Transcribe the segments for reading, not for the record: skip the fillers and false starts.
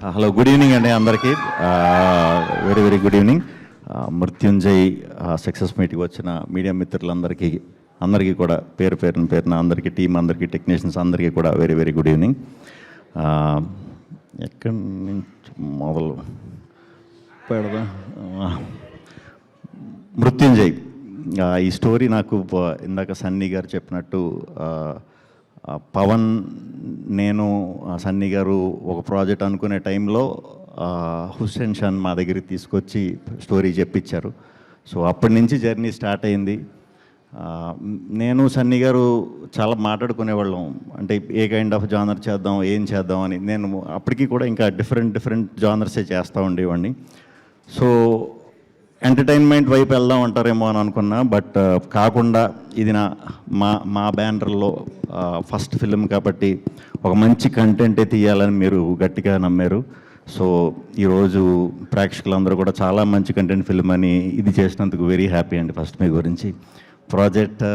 Hello, good evening అండి అందరికీ. Very very good evening. Mrityunjay success మీట్కి వచ్చిన మీడియా మిత్రులందరికీ కూడా పేరున అందరికీ, టీం అందరికీ, టెక్నీషియన్స్ అందరికీ కూడా వెరీ వెరీ గుడ్ ఈవినింగ్. ఎక్కడి నుంచి మొదలు పెడదాం? మృత్యుంజయ్ ఈ స్టోరీ నాకు ఇందాక సన్నీ గారు చెప్పినట్టు పవన్, నేను, సన్నీ గారు ఒక ప్రాజెక్ట్ అనుకునే టైంలో హుస్సేన్ షాన్ మా దగ్గరికి తీసుకొచ్చి స్టోరీ చెప్పించారు. సో అప్పటి నుంచి జర్నీ స్టార్ట్ అయింది. నేను సన్నీ గారు చాలా మాట్లాడుకునేవాళ్ళం, అంటే ఏ కైండ్ ఆఫ్ జానర్ చేద్దాం, ఏం చేద్దాం అని. నేను అప్పటికి కూడా ఇంకా డిఫరెంట్ జానర్సే చేస్తూ ఉండేవాడిని. సో ఎంటర్టైన్మెంట్ వైపు వెళ్దాం అంటారేమో అని అనుకున్నా, బట్ కాకుండా ఇది మా బ్యానర్లో ఫస్ట్ ఫిలిం కాబట్టి ఒక మంచి కంటెంటే తీయాలని మీరు గట్టిగా నమ్మారు. సో ఈరోజు ప్రేక్షకులందరూ కూడా చాలా మంచి కంటెంట్ ఫిలిం అని ఇది చేసినందుకు వెరీ హ్యాపీ అండి. ఫస్ట్ మీ గురించి ప్రాజెక్ట్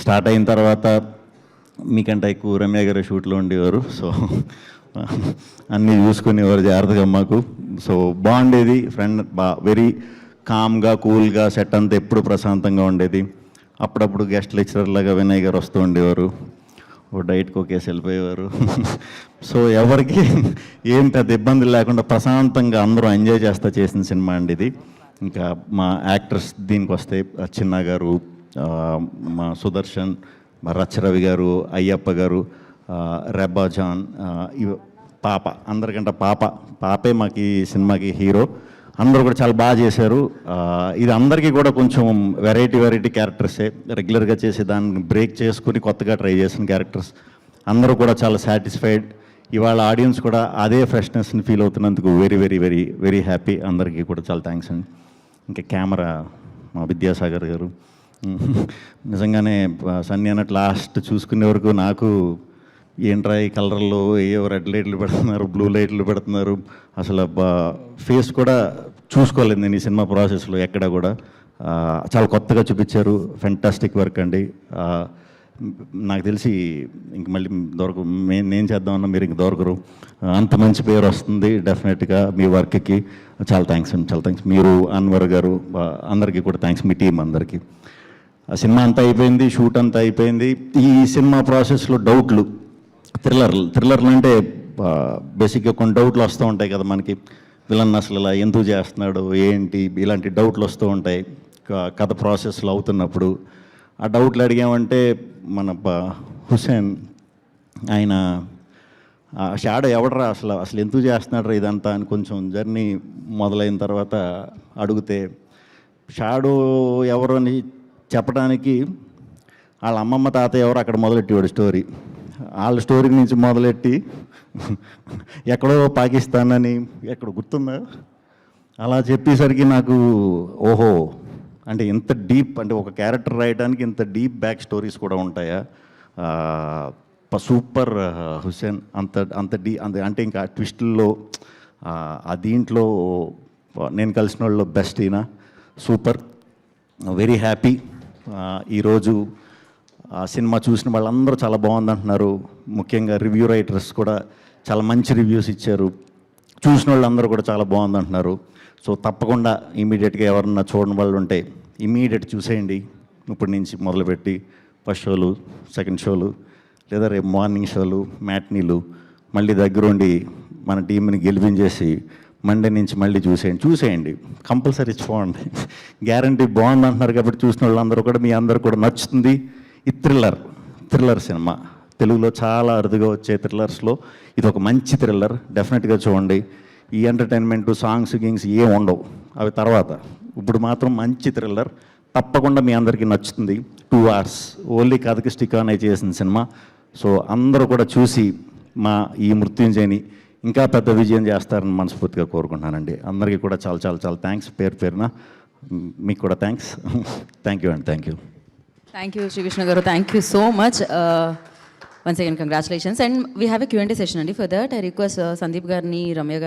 స్టార్ట్ అయిన తర్వాత మీకంటే ఎక్కువ రమ్య గారు షూట్లో ఉండేవారు. సో అన్నీ చూసుకునేవారు జాగ్రత్తగా మాకు. సో బాగుండేది. ఫ్రెండ్ వెరీ కామ్గా, కూల్గా, సెట్ అంతా ఎప్పుడు ప్రశాంతంగా ఉండేది. అప్పుడప్పుడు గెస్ట్ లెక్చరర్ లాగా వినయ్ గారు వస్తూ ఉండేవారు, ఓ డైట్కి ఒకేసి వెళ్ళిపోయేవారు. సో ఎవరికి ఏం పెద్ద ఇబ్బందులు లేకుండా ప్రశాంతంగా అందరూ ఎంజాయ్ చేస్తా చేసిన సినిమా అండి ఇది. ఇంకా మా యాక్టర్స్ దీనికి వస్తే చిన్న గారు, మా సుదర్శన్, మా రచ్చరవి గారు, అయ్యప్ప గారు, రెబ్బా జాన్, పాప, అందరికంటే పాపే మాకు ఈ సినిమాకి హీరో. అందరూ కూడా చాలా బాగా చేశారు. ఇది అందరికీ కూడా కొంచెం వెరైటీ క్యారెక్టర్సే, రెగ్యులర్గా చేసే దాన్ని బ్రేక్ చేసుకుని కొత్తగా ట్రై చేసిన క్యారెక్టర్స్. అందరూ కూడా చాలా సాటిస్ఫైడ్. ఇవాళ ఆడియన్స్ కూడా అదే ఫ్రెష్నెస్ని ఫీల్ అవుతున్నందుకు వెరీ హ్యాపీ. అందరికీ కూడా చాలా థ్యాంక్స్ అండి. ఇంకా కెమెరా మా విద్యాసాగర్ గారు, నిజంగానే సన్నీ అన్నట్టు లాస్ట్ చూసుకునే వరకు నాకు ఏంట్రా ఈ కలర్లో ఏవో రెడ్ లైట్లు పెడుతున్నారు, బ్లూ లైట్లు పెడుతున్నారు, అసలు ఫేస్ కూడా చూసుకోలేదు నేను ఈ సినిమా ప్రాసెస్లో ఎక్కడ కూడా. చాలా కొత్తగా చూపించారు. ఫెంటాస్టిక్ వర్క్ అండి. నాకు తెలిసి ఇంక మళ్ళీ నేను చేద్దామన్నా మీరు ఇంక దొరకరు. అంత మంచి పేరు వస్తుంది డెఫినెట్గా మీ వర్క్కి. చాలా థ్యాంక్స్ అండి, చాలా థ్యాంక్స్. మీరు, అన్వర్ గారు, అందరికీ కూడా థ్యాంక్స్, మీ టీం అందరికీ. ఆ సినిమా అంతా అయిపోయింది, షూట్ అంతా అయిపోయింది. ఈ సినిమా ప్రాసెస్లో డౌట్లు, థ్రిల్లర్లు అంటే బేసిక్గా కొన్ని డౌట్లు వస్తూ ఉంటాయి కదా మనకి. విలన్ అసలు ఇలా ఎందుకు చేస్తున్నాడు, ఏంటి, ఇలాంటి డౌట్లు వస్తూ ఉంటాయి కథ ప్రాసెస్లో అవుతున్నప్పుడు. ఆ డౌట్లు అడిగామంటే మన హుస్సేన్ ఆయన షాడో ఎవడరా అసలు ఎందుకు చేస్తున్నాడు ఇదంతా అని కొంచెం జర్నీ మొదలైన తర్వాత అడిగితే, షాడో ఎవరు అని చెప్పడానికి వాళ్ళ అమ్మమ్మ తాతయ్య ఎవరు అక్కడ మొదలెట్టేవాడు స్టోరీ. వాళ్ళ స్టోరీ నుంచి మొదలెట్టి ఎక్కడో పాకిస్తాన్ అని ఎక్కడ గుర్తుందా అలా చెప్పేసరికి నాకు ఓహో, అంటే ఇంత డీప్, అంటే ఒక క్యారెక్టర్ రాయడానికి ఇంత డీప్ బ్యాక్ స్టోరీస్ కూడా ఉంటాయా? సూపర్ హుస్సేన్. అంటే ఇంకా ట్విస్టుల్లో ఆ దీంట్లో నేను కలిసిన వాళ్ళు బెస్ట్ ఈయన. Super, very happy. ఈరోజు ఆ సినిమా చూసిన వాళ్ళందరూ చాలా బాగుందంటున్నారు. ముఖ్యంగా రివ్యూ రైటర్స్ కూడా చాలా మంచి రివ్యూస్ ఇచ్చారు. చూసిన వాళ్ళందరూ కూడా చాలా బాగుందంటున్నారు. సో తప్పకుండా ఇమీడియట్గా ఎవరన్నా చూడని వాళ్ళు ఉంటే ఇమీడియట్ చూసేయండి. ఇప్పటి నుంచి మొదలుపెట్టి ఫస్ట్ షోలు, సెకండ్ షోలు, లేదా రేపు మార్నింగ్ షోలు, మ్యాట్నీలు, మళ్ళీ దగ్గరుండి మన టీంని గెలిపించేసి మండే నుంచి మళ్ళీ చూసేయండి. కంపల్సరీ చూడండి. గ్యారంటీ బాగుంది అంటున్నారు కాబట్టి చూసిన వాళ్ళందరూ కూడా, మీ అందరూ కూడా నచ్చుతుంది. ఈ థ్రిల్లర్ సినిమా తెలుగులో చాలా అరుదుగా వచ్చే థ్రిల్లర్స్లో ఇది ఒక మంచి థ్రిల్లర్. డెఫినెట్గా చూడండి. ఈ ఎంటర్టైన్మెంట్, సాంగ్స్ గింగ్స్ ఏం ఉండవు, అవి తర్వాత. ఇప్పుడు మాత్రం మంచి థ్రిల్లర్, తప్పకుండా మీ అందరికీ నచ్చుతుంది. 2 hours ఓన్లీ కథకి స్టిక్ ఆన్ అయి చేసిన సినిమా. సో అందరూ కూడా చూసి మా ఈ మృత్యుంజయని ఇంకా పెద్ద విజయం చేస్తారని మనస్ఫూర్తిగా కోరుకుంటున్నానండి. అందరికీ కూడా చాలా థ్యాంక్స్. పేరున మీకు కూడా థ్యాంక్స్. థ్యాంక్ యూ అండి. Thank you, Sri Vishnu Garu. Thank you so much. Once again, congratulations. And we have a Q&A session. For that, I request Sandeep Garni, Ramya Garu.